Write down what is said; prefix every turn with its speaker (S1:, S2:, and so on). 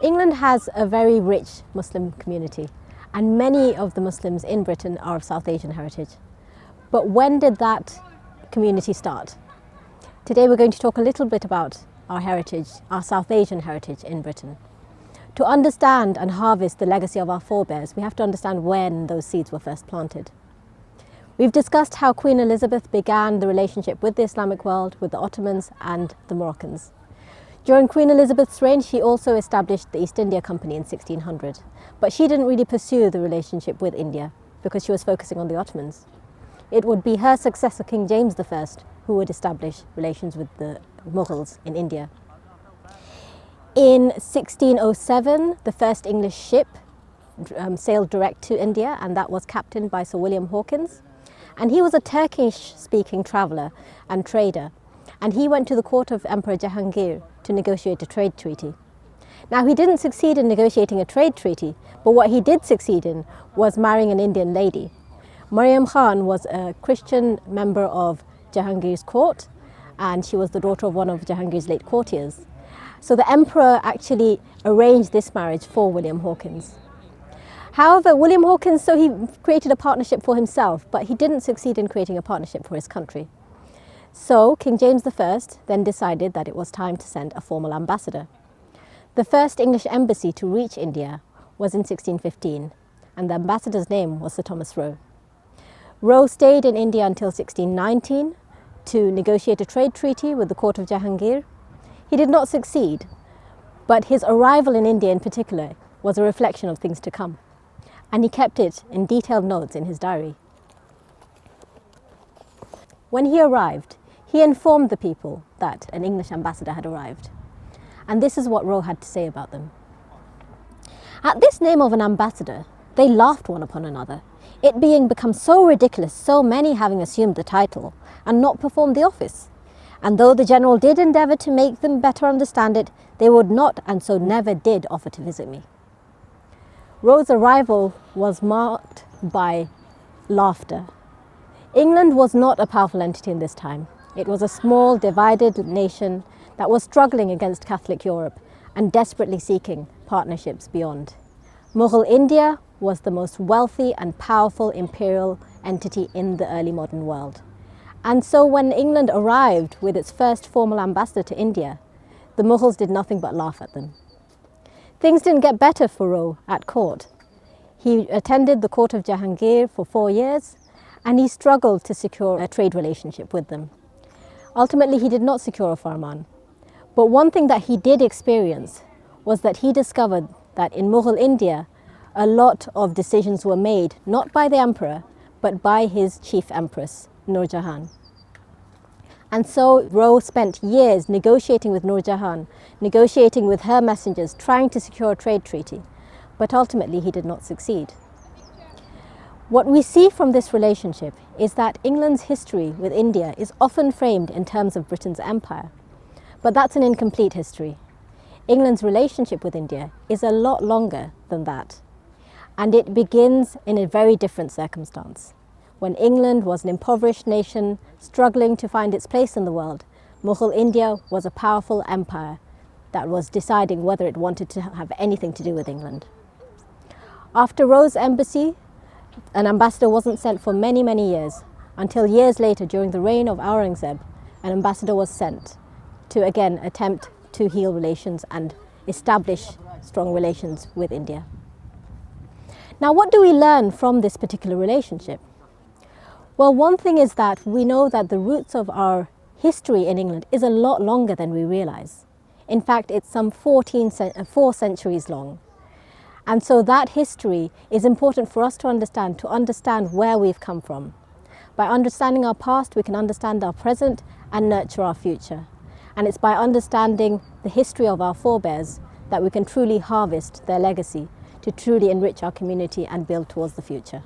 S1: England has a very rich Muslim community, and many of the Muslims in Britain are of South Asian heritage. But when did that community start? Today we're going to talk a little bit about our heritage, our South Asian heritage in Britain. To understand and harvest the legacy of our forebears, we have to understand when those seeds were first planted. We've discussed how Queen Elizabeth began the relationship with the Islamic world, with the Ottomans and the Moroccans. During Queen Elizabeth's reign, she also established the East India Company in 1600, but she didn't really pursue the relationship with India because she was focusing on the Ottomans. It would be her successor, King James I, who would establish relations with the Mughals in India. In 1607, the first English ship sailed direct to India, and that was captained by Sir William Hawkins. And he was a Turkish-speaking traveller and trader, and he went to the court of Emperor Jahangir to negotiate a trade treaty. Now, he didn't succeed in negotiating a trade treaty, but what he did succeed in was marrying an Indian lady. Mariam Khan was a Christian member of Jahangir's court, and she was the daughter of one of Jahangir's late courtiers. So the emperor actually arranged this marriage for William Hawkins. However, William Hawkins, so he created a partnership for himself, but he didn't succeed in creating a partnership for his country. So King James I then decided that it was time to send a formal ambassador. The first English embassy to reach India was in 1615, and the ambassador's name was Sir Thomas Roe. Roe stayed in India until 1619 to negotiate a trade treaty with the court of Jahangir. He did not succeed, but his arrival in India in particular was a reflection of things to come, and he kept it in detailed notes in his diary. When he arrived, he informed the people that an English ambassador had arrived, and this is what Roe had to say about them. At this name of an ambassador, they laughed one upon another, it being become so ridiculous, so many having assumed the title and not performed the office. And though the general did endeavour to make them better understand it, they would not, and so never did, offer to visit me. Roe's arrival was marked by laughter. England was not a powerful entity in this time. It was a small, divided nation that was struggling against Catholic Europe and desperately seeking partnerships beyond. Mughal India was the most wealthy and powerful imperial entity in the early modern world. And so when England arrived with its first formal ambassador to India, the Mughals did nothing but laugh at them. Things didn't get better for Roe at court. He attended the court of Jahangir for 4 years, and he struggled to secure a trade relationship with them. Ultimately, he did not secure a farman. But one thing that he did experience was that he discovered that in Mughal India, a lot of decisions were made not by the emperor, but by his chief empress, Nur Jahan. And so Roe spent years negotiating with Nur Jahan, negotiating with her messengers, trying to secure a trade treaty, but ultimately he did not succeed. What we see from this relationship is that England's history with India is often framed in terms of Britain's empire, but that's an incomplete history. England's relationship with India is a lot longer than that, and it begins in a very different circumstance. When England was an impoverished nation struggling to find its place in the world, Mughal India was a powerful empire that was deciding whether it wanted to have anything to do with England. After Roe's embassy, an ambassador wasn't sent for many, many years, until years later, during the reign of Aurangzeb, an ambassador was sent to again attempt to heal relations and establish strong relations with India. Now, what do we learn from this particular relationship? Well, one thing is that we know that the roots of our history in England is a lot longer than we realize. In fact, it's some 4 centuries long. And so that history is important for us to understand where we've come from. By understanding our past, we can understand our present and nurture our future. And it's by understanding the history of our forebears that we can truly harvest their legacy to truly enrich our community and build towards the future.